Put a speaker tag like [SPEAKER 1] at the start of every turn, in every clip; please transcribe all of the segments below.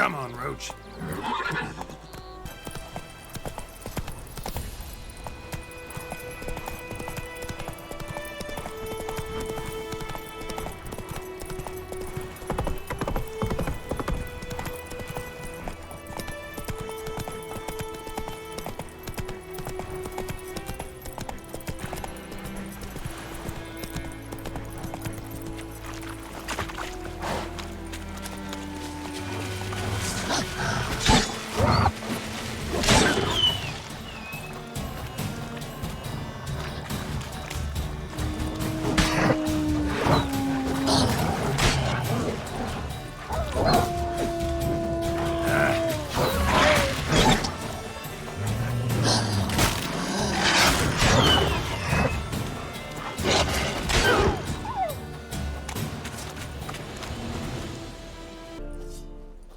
[SPEAKER 1] Come on, Roach.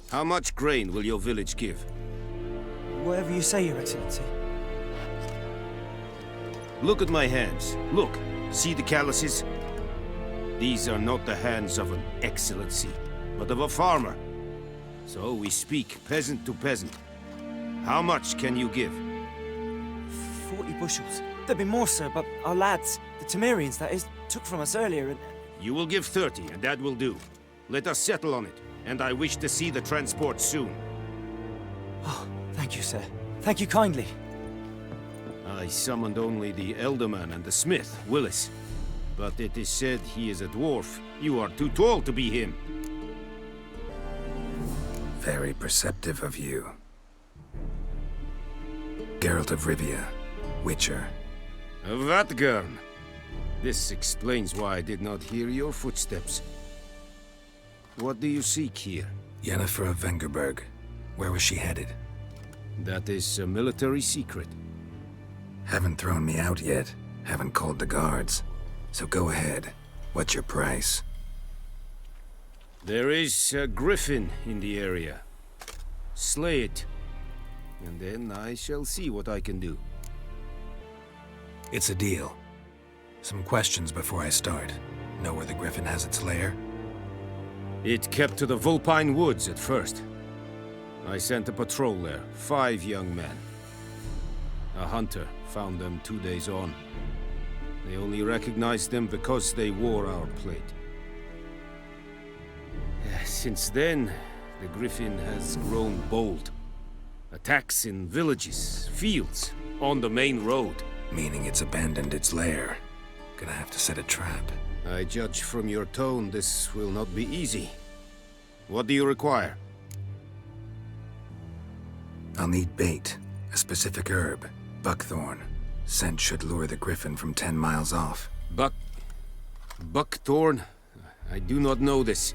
[SPEAKER 2] How much grain will your village give?
[SPEAKER 3] Whatever you say, Your Excellency.
[SPEAKER 2] Look at my hands. Look. See the calluses? These are not the hands of an excellency, but of a farmer. So we speak peasant to peasant. How much can you give?
[SPEAKER 3] 40 bushels. There'd be more, sir, but our lads, the Temerians, that is, took from us earlier and...
[SPEAKER 2] You will give 30, and that will do. Let us settle on it, and I wish to see the transport soon.
[SPEAKER 3] Oh, thank you, sir. Thank you kindly.
[SPEAKER 2] I summoned only the Elderman and the smith, Willis. But it is said he is a dwarf. You are too tall to be him.
[SPEAKER 1] Very perceptive of you. Geralt of Rivia, Witcher.
[SPEAKER 2] Vatgern. This explains why I did not hear your footsteps. What do you seek here?
[SPEAKER 1] Yennefer of Vengerberg. Where was she headed?
[SPEAKER 2] That is a military secret.
[SPEAKER 1] Haven't thrown me out yet. Haven't called the guards. So go ahead. What's your price?
[SPEAKER 2] There is a Griffin in the area. Slay it. And then I shall see what I can do.
[SPEAKER 1] It's a deal. Some questions before I start. Know where the Griffin has its lair?
[SPEAKER 2] It kept to the Vulpine Woods at first. I sent a patrol there, 5 young men. A hunter found them 2 days on. They only recognized them because they wore our plate. Since then, the Griffin has grown bold. Attacks in villages, fields, on the main road.
[SPEAKER 1] Meaning it's abandoned its lair. Gonna have to set a trap.
[SPEAKER 2] I judge from your tone this will not be easy. What do you require?
[SPEAKER 1] I'll need bait. A specific herb. Buckthorn. Scent should lure the Griffin from 10 miles off.
[SPEAKER 2] Buckthorn? I do not know this.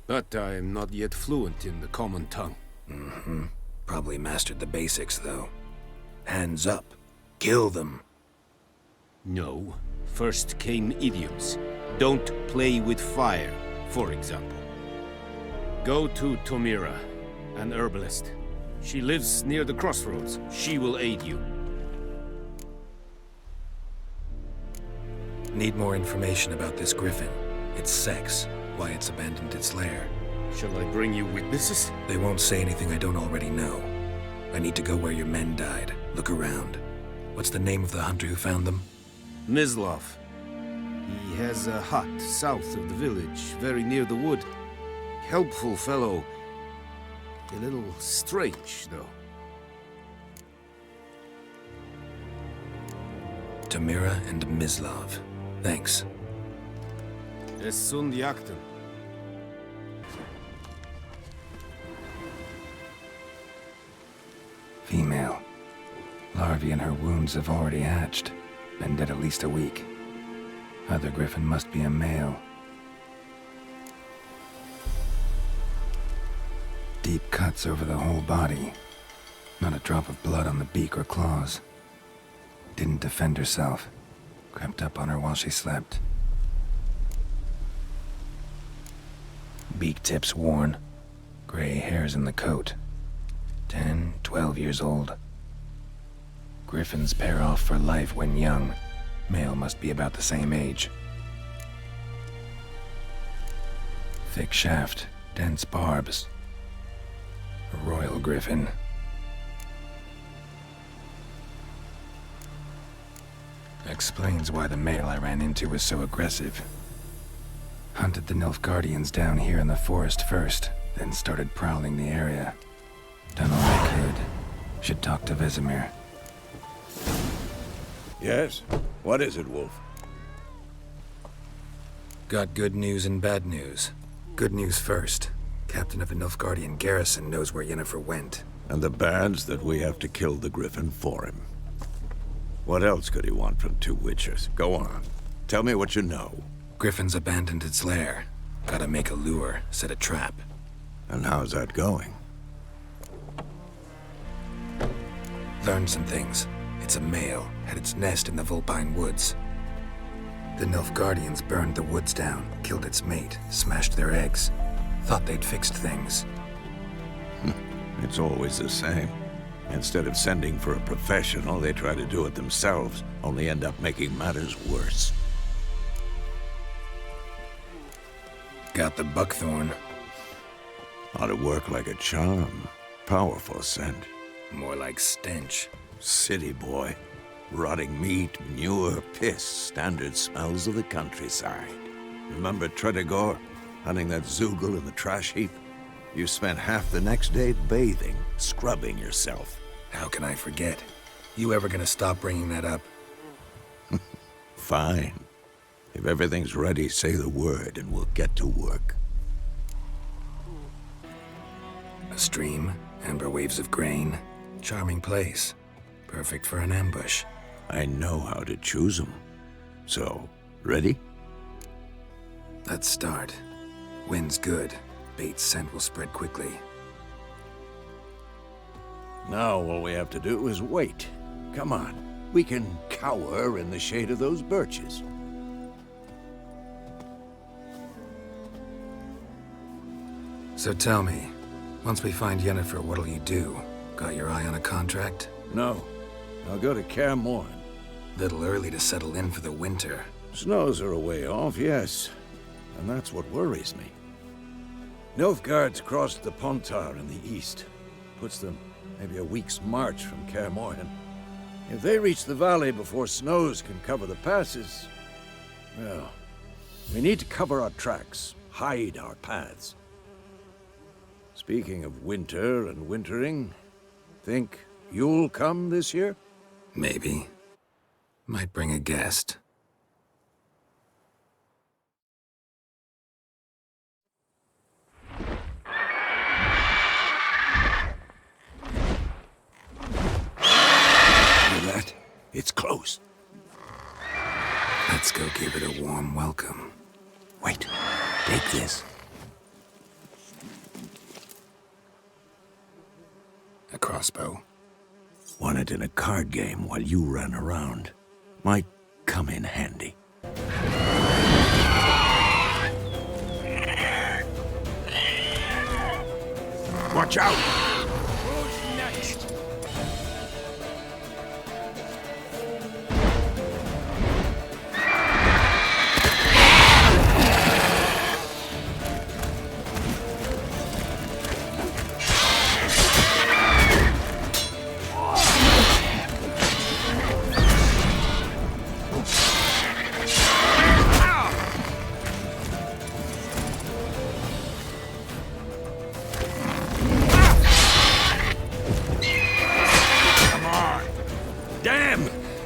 [SPEAKER 2] But I am not yet fluent in the common tongue.
[SPEAKER 1] Mm-hmm. Probably mastered the basics, though. Hands up. Kill them.
[SPEAKER 2] No. First came idioms. Don't play with fire, for example. Go to Tomira, an herbalist. She lives near the crossroads. She will aid you.
[SPEAKER 1] Need more information about this Griffin. Its sex, why it's abandoned its lair.
[SPEAKER 2] Shall I bring you witnesses?
[SPEAKER 1] They won't say anything I don't already know. I need to go where your men died. Look around. What's the name of the hunter who found them?
[SPEAKER 2] Mislov. He has a hut south of the village, very near the wood. Helpful fellow. A little strange, though.
[SPEAKER 1] Tomira and Mislov. Thanks.
[SPEAKER 2] Es sunt jakten.
[SPEAKER 1] Female. Larvae in her wounds have already hatched. Been dead at least a week. Other Griffin must be a male. Deep cuts over the whole body. Not a drop of blood on the beak or claws. Didn't defend herself. Crept up on her while she slept. Beak tips worn. Gray hairs in the coat. 10, 12 years old. Griffins pair off for life when young. Male must be about the same age. Thick shaft, dense barbs. A royal Griffin. Explains why the male I ran into was so aggressive. Hunted the Nilfgaardians down here in the forest first, then started prowling the area. Done all I could. Should talk to Vesemir.
[SPEAKER 4] Yes? What is it, Wolf?
[SPEAKER 1] Got good news and bad news. Good news first. Captain of a Nilfgaardian garrison knows where Yennefer went.
[SPEAKER 4] And the bad's that we have to kill the Griffin for him. What else could he want from two witchers? Go on. Tell me what you know.
[SPEAKER 1] Griffin's abandoned its lair. Gotta make a lure, set a trap.
[SPEAKER 4] And how's that going?
[SPEAKER 1] Learned some things. It's a male, had its nest in the Vulpine Woods. The Nilfgaardians burned the woods down, killed its mate, smashed their eggs. Thought they'd fixed things.
[SPEAKER 4] It's always the same. Instead of sending for a professional, they try to do it themselves, only end up making matters worse.
[SPEAKER 1] Got the buckthorn.
[SPEAKER 4] Ought to work like a charm. Powerful scent.
[SPEAKER 1] More like stench.
[SPEAKER 4] City boy. Rotting meat, manure, piss, standard smells of the countryside. Remember Tredegor? Hunting that Zoogle in the trash heap? You spent half the next day bathing, scrubbing yourself.
[SPEAKER 1] How can I forget? You ever gonna stop bringing that up?
[SPEAKER 4] Fine. If everything's ready, say the word and we'll get to work.
[SPEAKER 1] A stream, amber waves of grain. Charming place. Perfect for an ambush.
[SPEAKER 4] I know how to choose them. So, ready?
[SPEAKER 1] Let's start. Wind's good. Bait's scent will spread quickly.
[SPEAKER 4] Now all we have to do is wait. Come on. We can cower in the shade of those birches.
[SPEAKER 1] So tell me, once we find Yennefer, what'll you do? Got your eye on a contract?
[SPEAKER 4] No. I'll go to Kaer Morhen.
[SPEAKER 1] Little early to settle in for the winter.
[SPEAKER 4] Snows are a way off, yes. And that's what worries me. Nilfgaard's crossed the Pontar in the east. Puts them maybe a week's march from Kaer Morhen. If they reach the valley before snows can cover the passes, well, we need to cover our tracks, hide our paths. Speaking of winter and wintering, think you'll come this year?
[SPEAKER 1] Maybe. Might bring a guest.
[SPEAKER 4] Hear that? It's close.
[SPEAKER 1] Let's go give it a warm welcome.
[SPEAKER 4] Wait, take this.
[SPEAKER 1] A crossbow.
[SPEAKER 4] Won it in a card game while you ran around. Might come in handy. Watch out!
[SPEAKER 2] Who's next?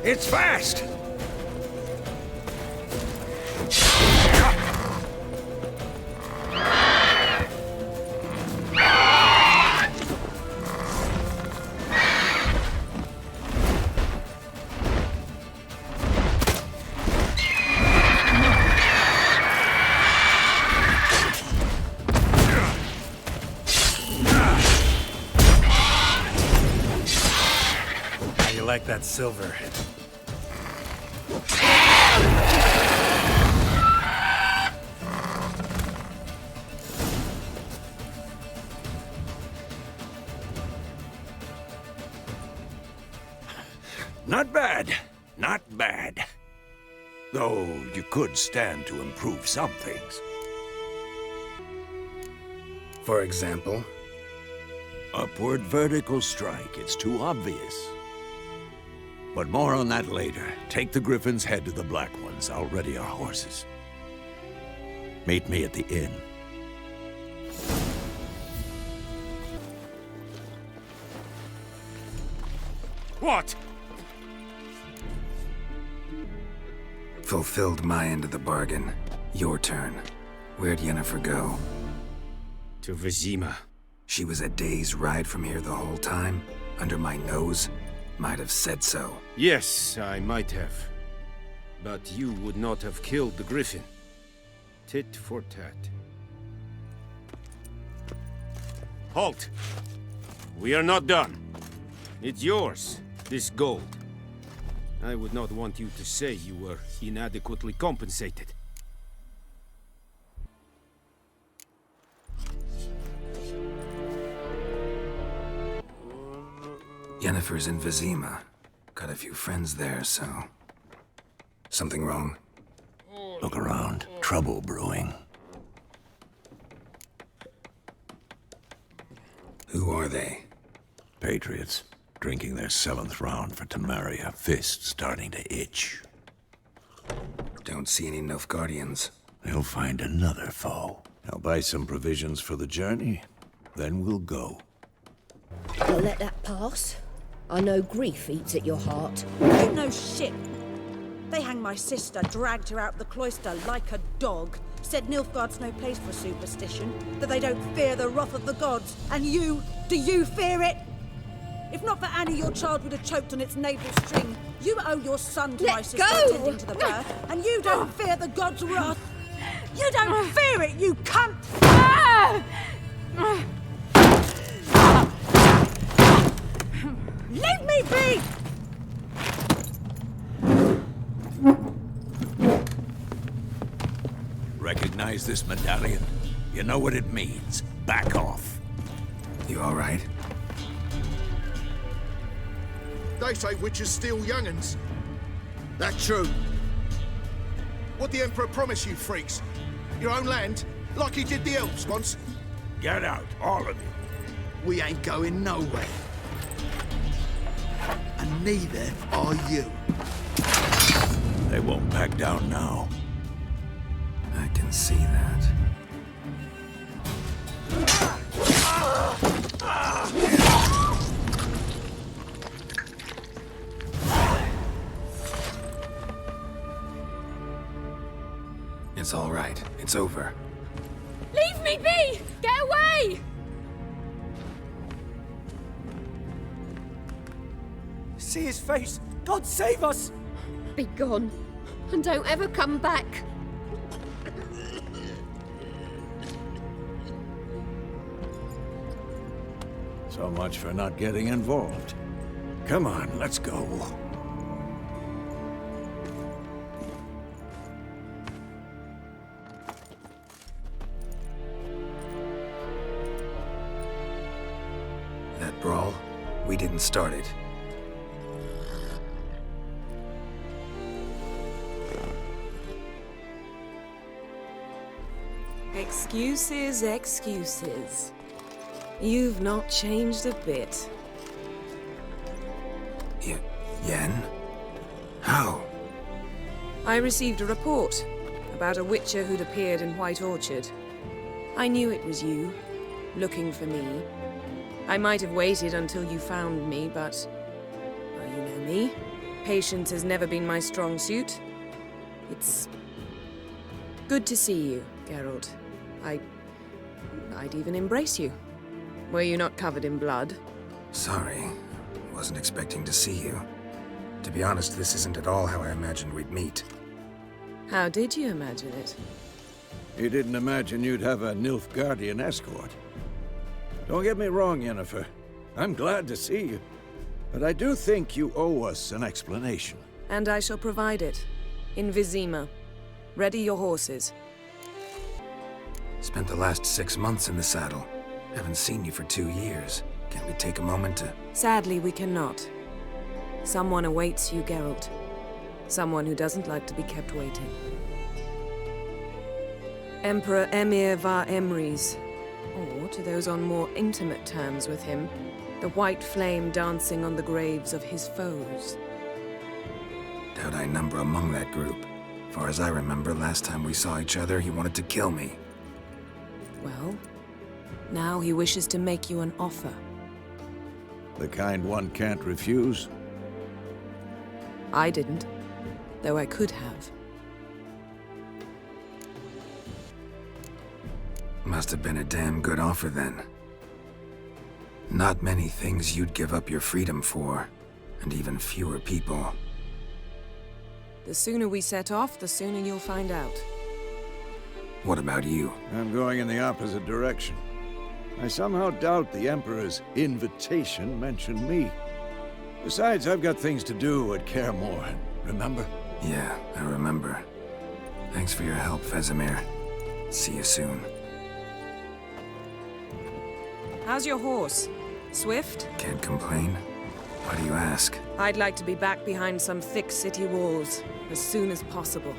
[SPEAKER 4] It's fast!
[SPEAKER 1] How you like that silver?
[SPEAKER 4] Not bad. Not bad. Though you could stand to improve some things.
[SPEAKER 1] For example?
[SPEAKER 4] Upward vertical strike. It's too obvious. But more on that later. Take the Griffin's head to the Black Ones. I'll ready our horses. Meet me at the inn.
[SPEAKER 2] What?
[SPEAKER 1] Fulfilled my end of the bargain. Your turn. Where'd Yennefer go?
[SPEAKER 2] To Vizima.
[SPEAKER 1] She was a day's ride from here the whole time? Under my nose? Might have said so.
[SPEAKER 2] Yes, I might have. But you would not have killed the Griffin. Tit for tat. Halt! We are not done. It's yours, this gold. I would not want you to say you were inadequately compensated.
[SPEAKER 1] Yennefer's in Vizima. Got a few friends there, so... Something wrong?
[SPEAKER 4] Look around. Trouble brewing.
[SPEAKER 1] Who are they?
[SPEAKER 4] Patriots. Drinking their 7th round for Temeria. Fists starting to itch.
[SPEAKER 1] Don't see any Nilfgaardians.
[SPEAKER 4] They'll find another foe. I'll buy some provisions for the journey. Then we'll go.
[SPEAKER 5] You'll let that pass? I know grief eats at your heart.
[SPEAKER 6] You know shit. They hanged my sister, dragged her out the cloister like a dog. Said Nilfgaard's no place for superstition, that they don't fear the wrath of the gods. And you, do you fear it? If not for Annie, your child would have choked on its navel string. You owe your son to my sister attending to the birth, and you don't fear the gods' wrath. You don't fear it, you cunt! Leave me be!
[SPEAKER 4] Recognize this medallion? You know what it means. Back off.
[SPEAKER 1] You all right?
[SPEAKER 7] They say witches steal young'uns. That true. What the Emperor promised you freaks? Your own land? Like he did the elves once?
[SPEAKER 4] Get out, all of you.
[SPEAKER 7] We ain't going nowhere. And neither are you.
[SPEAKER 4] They won't back down now.
[SPEAKER 1] I can see that. It's all right. It's over.
[SPEAKER 8] Leave me be! Get away!
[SPEAKER 3] See his face! God save us!
[SPEAKER 8] Be gone, and don't ever come back.
[SPEAKER 4] So much for not getting involved. Come on, let's go.
[SPEAKER 1] That brawl, we didn't start it.
[SPEAKER 9] Excuses, excuses. You've not changed a bit.
[SPEAKER 1] Yen? How?
[SPEAKER 9] I received a report about a witcher who'd appeared in White Orchard. I knew it was you, looking for me. I might have waited until you found me, but... well, you know me. Patience has never been my strong suit. It's... good to see you, Geralt. I'd even embrace you. Were you not covered in blood?
[SPEAKER 1] Sorry. Wasn't expecting to see you. To be honest, this isn't at all how I imagined we'd meet.
[SPEAKER 9] How did you imagine it?
[SPEAKER 4] You didn't imagine you'd have a Nilfgaardian escort. Don't get me wrong, Yennefer. I'm glad to see you. But I do think you owe us an explanation.
[SPEAKER 9] And I shall provide it. In Vizima. Ready your horses.
[SPEAKER 1] Spent the last 6 months in the saddle. Haven't seen you for 2 years. Can't we take a moment to...
[SPEAKER 9] Sadly, we cannot. Someone awaits you, Geralt. Someone who doesn't like to be kept waiting. Emperor Emir var Emrys, Or to those on more intimate terms with him, the white flame dancing on the graves of his foes.
[SPEAKER 1] Doubt I number among that group. Far as I remember, last time we saw each other, he wanted to kill me.
[SPEAKER 9] Well, now he wishes to make you an offer.
[SPEAKER 4] The kind one can't refuse?
[SPEAKER 9] I didn't, though I could have.
[SPEAKER 1] Must have been a damn good offer then. Not many things you'd give up your freedom for, and even fewer people.
[SPEAKER 9] The sooner we set off, the sooner you'll find out.
[SPEAKER 1] What about you?
[SPEAKER 4] I'm going in the opposite direction. I somehow doubt the Emperor's invitation mentioned me. Besides, I've got things to do at Kaer Morhen, remember?
[SPEAKER 1] Yeah, I remember. Thanks for your help, Vesemir. See you soon.
[SPEAKER 9] How's your horse? Swift?
[SPEAKER 1] Can't complain. Why do you ask?
[SPEAKER 9] I'd like to be back behind some thick city walls as soon as possible.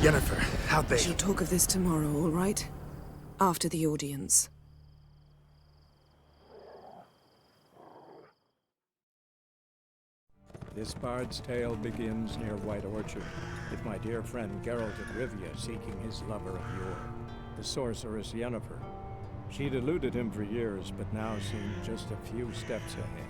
[SPEAKER 1] Yennefer, how'd they...
[SPEAKER 9] We'll talk of this tomorrow, all right? After the audience.
[SPEAKER 10] This bard's tale begins near White Orchard, with my dear friend Geralt of Rivia seeking his lover of yore, the sorceress Yennefer. She'd eluded him for years, but now seemed just a few steps ahead.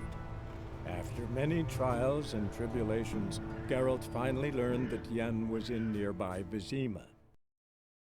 [SPEAKER 10] After many trials and tribulations, Geralt finally learned that Yen was in nearby Vizima,